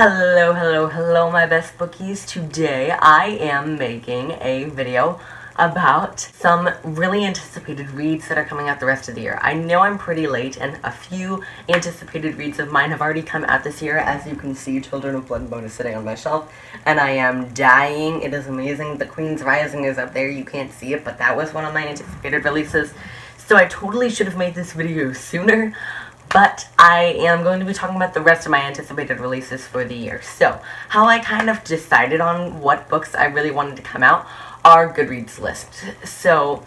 Hello, hello, hello, my best bookies. Today I am making a video about some really anticipated reads that are coming out the rest of the year. I know I'm pretty late, and a few anticipated reads of mine have already come out this year. As you can see, Children of Blood and Bone is sitting on my shelf, and I am dying. It is amazing. The Queen's Rising is up there. You can't see it, but that was one of my anticipated releases. So I totally should have made this video sooner. But I am going to be talking about the rest of my anticipated releases for the year. So, how I kind of decided on what books I really wanted to come out are Goodreads lists. So,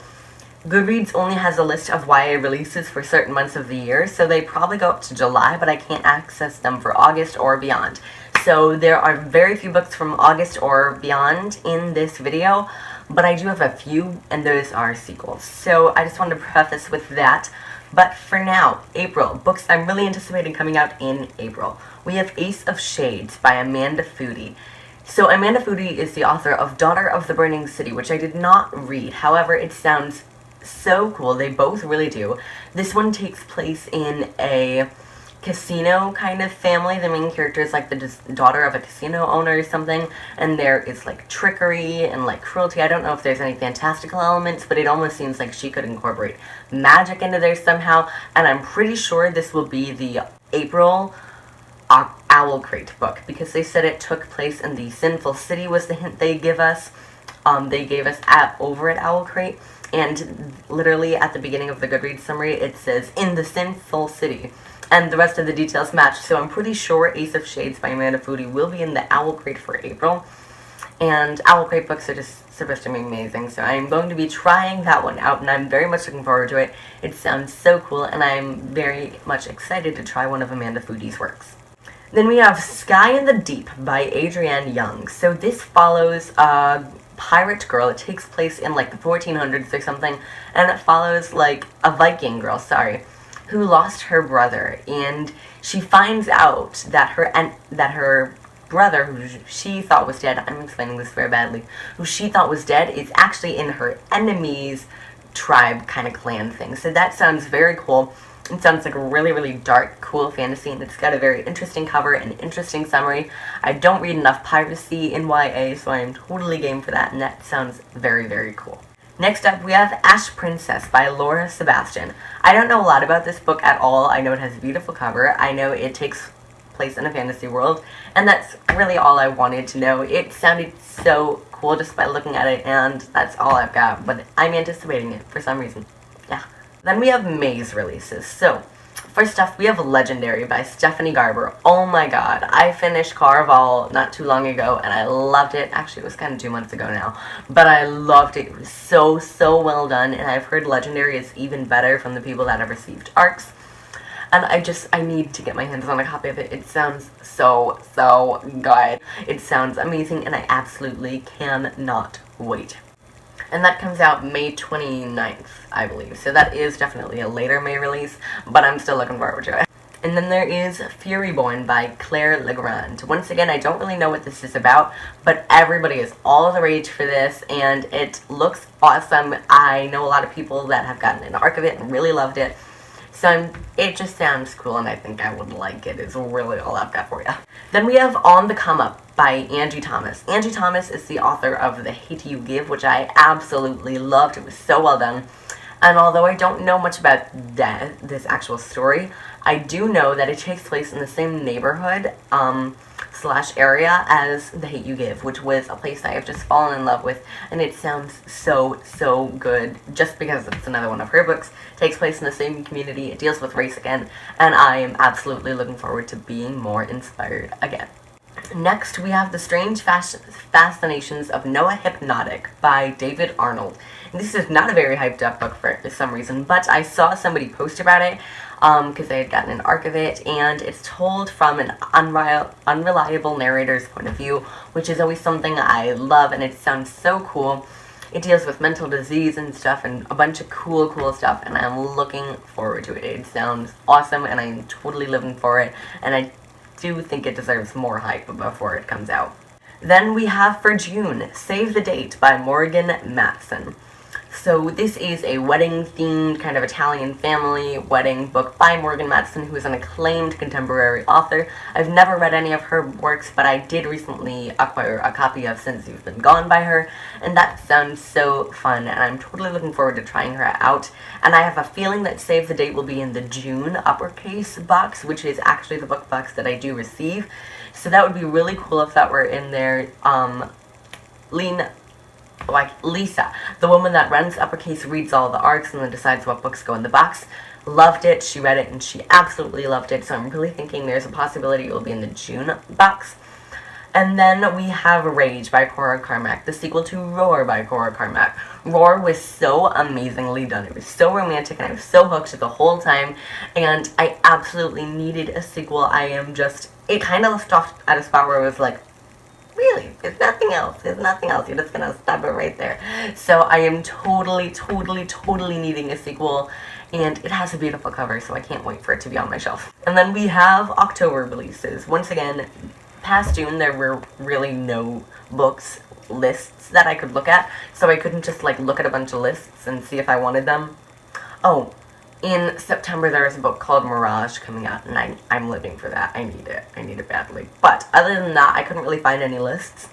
Goodreads only has a list of YA releases for certain months of the year, so they probably go up to July, but I can't access them for August or beyond. So, there are very few books from August or beyond in this video, but I do have a few, and those are sequels. So, I just wanted to preface with that. But for now, April. Books I'm really anticipating coming out in April. We have Ace of Shades by Amanda Foody. So Amanda Foody is the author of Daughter of the Burning City, which I did not read. However, it sounds so cool. They both really do. This one takes place in a casino kind of family. The main character is like the daughter of a casino owner or something, and there is like trickery and like cruelty. I don't know if there's any fantastical elements, but it almost seems like she could incorporate magic into there somehow, and I'm pretty sure this will be the April Owl Crate book, because they said it took place in the Sinful City was the hint they give us. They gave us over at Owl Crate, and literally at the beginning of the Goodreads summary it says, in the Sinful City. And the rest of the details match, so I'm pretty sure Ace of Shades by Amanda Foody will be in the Owl Crate for April. And Owl Crate books are just supposed to be amazing, so I'm going to be trying that one out, and I'm very much looking forward to it. It sounds so cool, and I'm very much excited to try one of Amanda Foody's works. Then we have Sky in the Deep by Adrienne Young. So this follows a pirate girl. It takes place in like the 1400s or something, and it follows like a Viking girl, who lost her brother, and she finds out that her brother, who she thought was dead, I'm explaining this very badly, who she thought was dead, is actually in her enemy's tribe kind of clan thing. So that sounds very cool. It sounds like a really, really dark, cool fantasy, and it's got a very interesting cover and interesting summary. I don't read enough piracy in YA, so I am totally game for that, and that sounds very, very cool. Next up, we have Ash Princess by Laura Sebastian. I don't know a lot about this book at all. I know it has a beautiful cover. I know it takes place in a fantasy world, and that's really all I wanted to know. It sounded so cool just by looking at it, and that's all I've got, but I'm anticipating it for some reason. Yeah. Then we have May's releases. So, first off, we have Legendary by Stephanie Garber. Oh my god, I finished Caraval not too long ago, and I loved it. Actually, it was kind of 2 months ago now, but I loved it. It was so, so well done, and I've heard Legendary is even better from the people that have received ARCs, and I need to get my hands on a copy of it. It sounds so, so good. It sounds amazing, and I absolutely cannot wait. And that comes out May 29th, I believe. So that is definitely a later May release, but I'm still looking forward to it. And then there is Furyborn by Claire Legrand. Once again, I don't really know what this is about, but everybody is all the rage for this, and it looks awesome. I know a lot of people that have gotten an arc of it and really loved it. So it just sounds cool, and I think I would like it, is really all I've got for you. Then we have On the Come Up by Angie Thomas. Angie Thomas is the author of The Hate You Give, which I absolutely loved. It was so well done. And although I don't know much about this actual story, I do know that it takes place in the same neighborhood slash area as The Hate You Give, which was a place I have just fallen in love with, and it sounds so, so good, just because it's another one of her books. It takes place in the same community, it deals with race again, and I am absolutely looking forward to being more inspired again. Next, we have The Strange Fascinations of Noah Hypnotic by David Arnold. And this is not a very hyped up book for some reason, but I saw somebody post about it because they had gotten an arc of it, and it's told from an unreliable narrator's point of view, which is always something I love, and it sounds so cool. It deals with mental disease and stuff, and a bunch of cool stuff, and I'm looking forward to it. It sounds awesome, and I'm totally living for it, and I do think it deserves more hype before it comes out. Then we have for June, Save the Date by Morgan Matson. So this is a wedding-themed kind of Italian family wedding book by Morgan Matson, who is an acclaimed contemporary author. I've never read any of her works, but I did recently acquire a copy of Since You've Been Gone by her, and that sounds so fun, and I'm totally looking forward to trying her out. And I have a feeling that Save the Date will be in the June uppercase box, which is actually the book box that I do receive. So that would be really cool if that were in there. Lisa, the woman that runs Uppercase, reads all the arcs and then decides what books go in the box. Loved it. She read it and she absolutely loved it. So I'm really thinking there's a possibility it will be in the June box. And then we have Rage by Cora Carmack, the sequel to Roar by Cora Carmack. Roar was so amazingly done. It was so romantic and I was so hooked the whole time. And I absolutely needed a sequel. It kind of left off at a spot where I was like, really, there's nothing else. There's nothing else. You're just gonna stop it right there. So I am totally needing a sequel. And it has a beautiful cover, so I can't wait for it to be on my shelf. And then we have October releases. Once again, past June, there were really no books lists that I could look at, so I couldn't just like look at a bunch of lists and see if I wanted them. Oh, in September there is a book called Mirage coming out, and I'm living for that. I need it badly. But other than that, I couldn't really find any lists.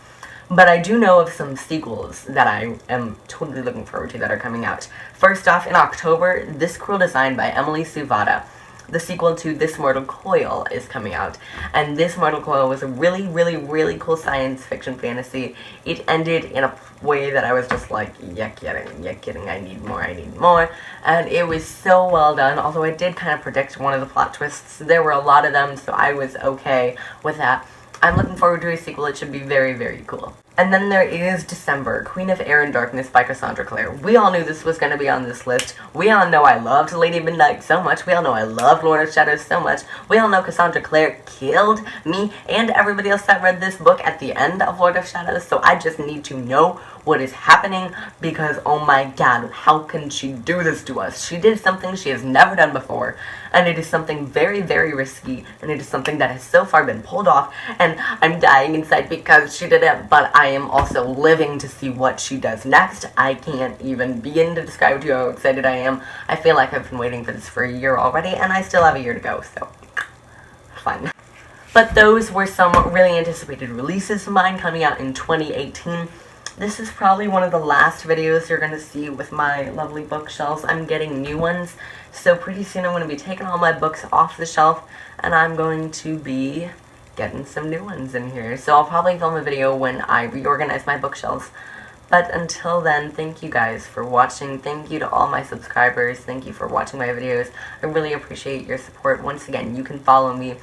But I do know of some sequels that I am totally looking forward to that are coming out. First off, in October, This Cruel Design by Emily Suvada. The sequel to This Mortal Coil is coming out. And This Mortal Coil was a really cool science fiction fantasy. It ended in a way that I was just like, yeah kidding, I need more. And it was so well done, although I did kind of predict one of the plot twists. There were a lot of them, so I was okay with that. I'm looking forward to a sequel. It should be very cool. And then there is December, Queen of Air and Darkness by Cassandra Clare. We all knew this was going to be on this list. We all know I loved Lady Midnight so much. We all know I loved Lord of Shadows so much. We all know Cassandra Clare killed me and everybody else that read this book at the end of Lord of Shadows. So I just need to know what is happening because, oh my god, how can she do this to us? She did something she has never done before, and it is something very risky, and it is something that has so far been pulled off, and I'm dying inside because she did it, but I am also living to see what she does next. I can't even begin to describe to you how excited I am. I feel like I've been waiting for this for a year already, and I still have a year to go, so fun. But those were some really anticipated releases of mine coming out in 2018. This is probably one of the last videos you're going to see with my lovely bookshelves. I'm getting new ones, so pretty soon I'm going to be taking all my books off the shelf, and I'm going to be getting some new ones in here. So I'll probably film a video when I reorganize my bookshelves. But until then, thank you guys for watching. Thank you to all my subscribers. Thank you for watching my videos. I really appreciate your support. Once again, you can follow me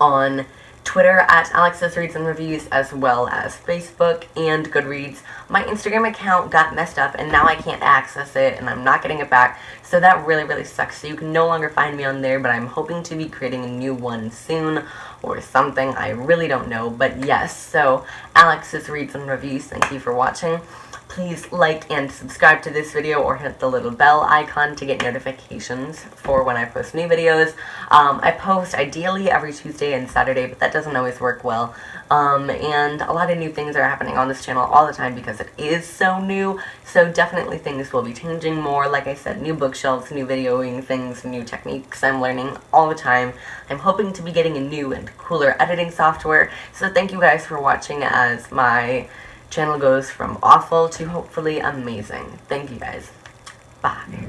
on Twitter at Alexis Reads and Reviews, as well as Facebook and Goodreads. My Instagram account got messed up and now I can't access it and I'm not getting it back, so that really sucks. So you can no longer find me on there, but I'm hoping to be creating a new one soon or something. I really don't know, but yes. So Alexis Reads and Reviews, thank you for watching. Please like and subscribe to this video or hit the little bell icon to get notifications for when I post new videos. I post ideally every Tuesday and Saturday, but that doesn't always work well. And a lot of new things are happening on this channel all the time because it is so new. So definitely things will be changing more. Like I said, new bookshelves, new videoing things, new techniques I'm learning all the time. I'm hoping to be getting a new and cooler editing software. So thank you guys for watching as my channel goes from awful to hopefully amazing. Thank you guys. Bye.